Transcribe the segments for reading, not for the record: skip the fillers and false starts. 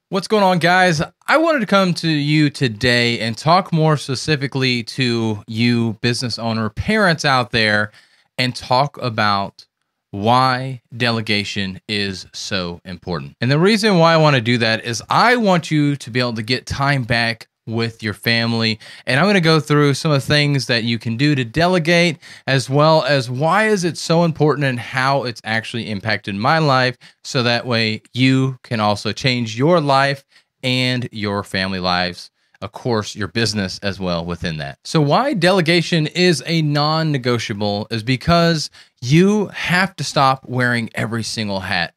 What's going on, guys? I wanted to come to you today and talk more specifically to you business owner parents out there and talk about why delegation is so important. And the reason why I want to do that is I want you to be able to get time back with your family. And I'm going to go through some of the things that you can do to delegate, as well as why is it so important and how it's actually impacted my life. So that way you can also change your life and your family lives. Of course, your business as well within that. So why delegation is a non-negotiable is because you have to stop wearing every single hat.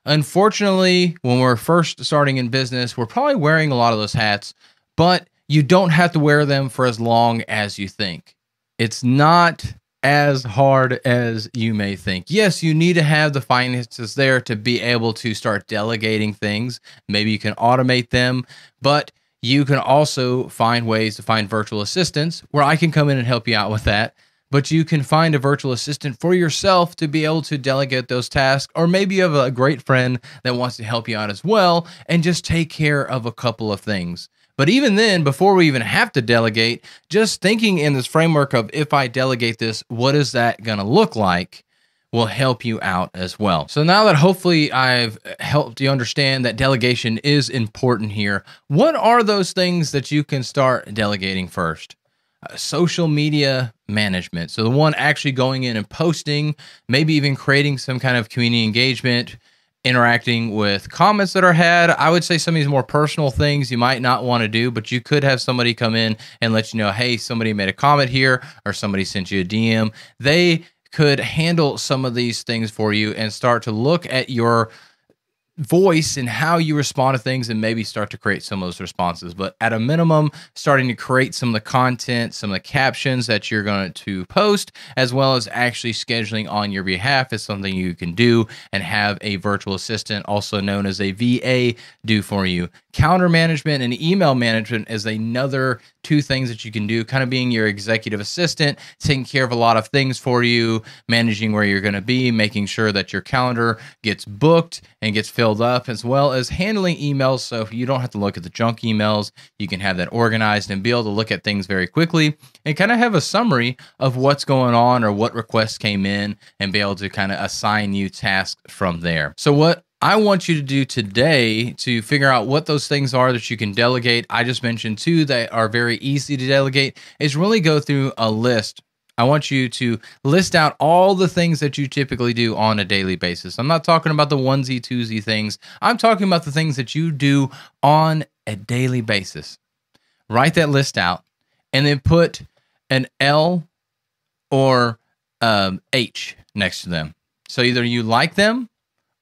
Unfortunately, when we're first starting in business, we're probably wearing a lot of those hats, but you don't have to wear them for as long as you think. It's not as hard as you may think. Yes, you need to have the finances there to be able to start delegating things. Maybe you can automate them, but you can also find ways to find virtual assistants where I can come in and help you out with that. But you can find a virtual assistant for yourself to be able to delegate those tasks. Or maybe you have a great friend that wants to help you out as well and just take care of a couple of things. But even then, before we even have to delegate, just thinking in this framework of if I delegate this, what is that going to look like will help you out as well. So now that hopefully I've helped you understand that delegation is important here, what are those things that you can start delegating first? Social media management. So the one actually going in and posting, maybe even creating some kind of community engagement, interacting with comments that are had. I would say some of these more personal things you might not want to do, but you could have somebody come in and let you know, hey, somebody made a comment here or somebody sent you a DM. They could handle some of these things for you and start to look at your voice and how you respond to things and maybe start to create some of those responses. But at a minimum, starting to create some of the content, some of the captions that you're going to post, as well as actually scheduling on your behalf is something you can do and have a virtual assistant, also known as a VA, do for you. Calendar management and email management is another two things that you can do, kind of being your executive assistant, taking care of a lot of things for you, managing where you're going to be, making sure that your calendar gets booked and gets filled up, as well as handling emails. So if you don't have to look at the junk emails, you can have that organized and be able to look at things very quickly and kind of have a summary of what's going on or what requests came in and be able to kind of assign you tasks from there. So what I want you to do today to figure out what those things are that you can delegate, I just mentioned two that are very easy to delegate, is really go through a list. I want you to list out all the things that you typically do on a daily basis. I'm not talking about the onesie, twosie things. I'm talking about the things that you do on a daily basis. Write that list out and then put an L or H next to them. So either you like them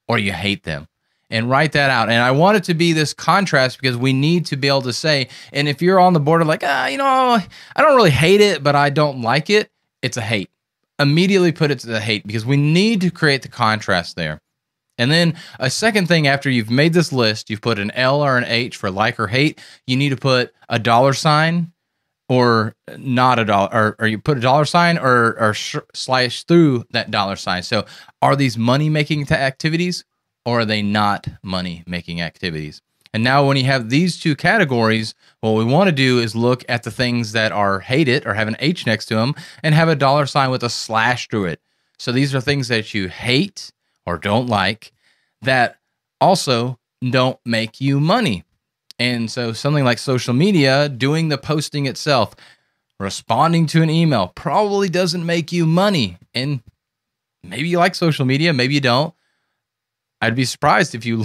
or you hate them, and write that out. And I want it to be this contrast because we need to be able to say, and if you're on the border like, I don't really hate it, but I don't like it, it's a hate. Immediately put it to the hate because we need to create the contrast there. And then a second thing, after you've made this list, you've put an L or an H for like or hate, you need to put a $ or not a dollar, or you put a $ or slash through that $. So are these money-making activities or are they not money-making activities? And now when you have these two categories, what we want to do is look at the things that are hated or have an H next to them and have a $ with a slash through it. So these are things that you hate or don't like that also don't make you money. And so something like social media, doing the posting itself, responding to an email probably doesn't make you money. And maybe you like social media, maybe you don't. I'd be surprised if you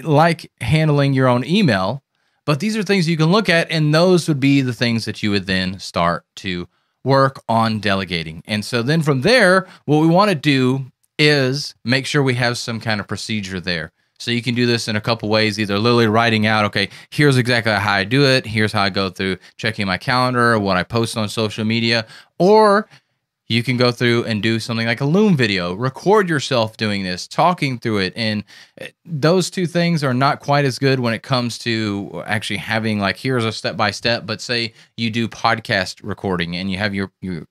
like handling your own email. But these are things you can look at, and those would be the things that you would then start to work on delegating. And so then from there, what we want to do is make sure we have some kind of procedure there. So you can do this in a couple ways, either literally writing out, okay, here's exactly how I do it. Here's how I go through checking my calendar, what I post on social media, or You can go through and do something like a Loom video, record yourself doing this, talking through it. And those two things are not quite as good when it comes to actually having like, here's a step-by-step, but say you do podcast recording and you have your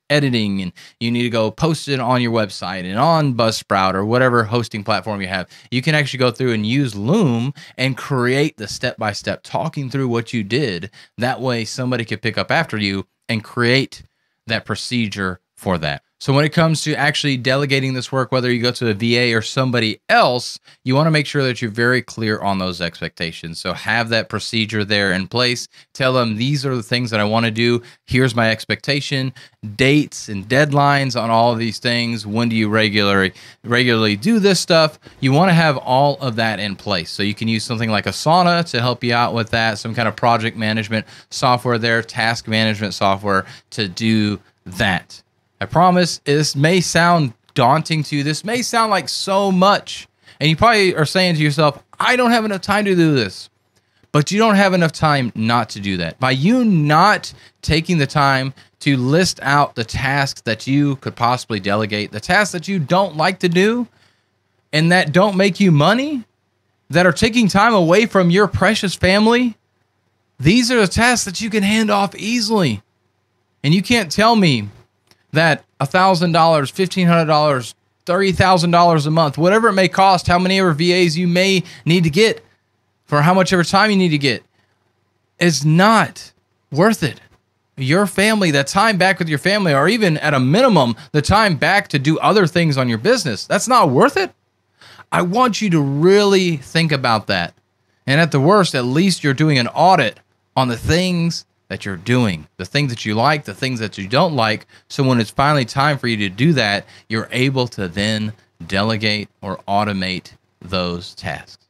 editing and you need to go post it on your website and on Buzzsprout or whatever hosting platform you have. You can actually go through and use Loom and create the step-by-step talking through what you did. That way somebody could pick up after you and create that procedure for that. So when it comes to actually delegating this work, whether you go to a VA or somebody else, you want to make sure that you're very clear on those expectations. So have that procedure there in place. Tell them these are the things that I want to do. Here's my expectation, dates and deadlines on all of these things. When do you regularly do this stuff? You want to have all of that in place. So you can use something like Asana to help you out with that, some kind of project management software there, task management software to do that. I promise this may sound daunting to you. This may sound like so much. And you probably are saying to yourself, I don't have enough time to do this. But you don't have enough time not to do that. By you not taking the time to list out the tasks that you could possibly delegate, the tasks that you don't like to do, and that don't make you money, that are taking time away from your precious family, these are the tasks that you can hand off easily. And you can't tell me that $1,000, $1,500, $30,000 a month, whatever it may cost, how many ever VAs you may need to get for how much ever time you need to get, is not worth it. Your family, that time back with your family, or even at a minimum, the time back to do other things on your business, that's not worth it. I want you to really think about that. And at the worst, at least you're doing an audit on the things that you're doing, the things that you like, the things that you don't like. So when it's finally time for you to do that, you're able to then delegate or automate those tasks.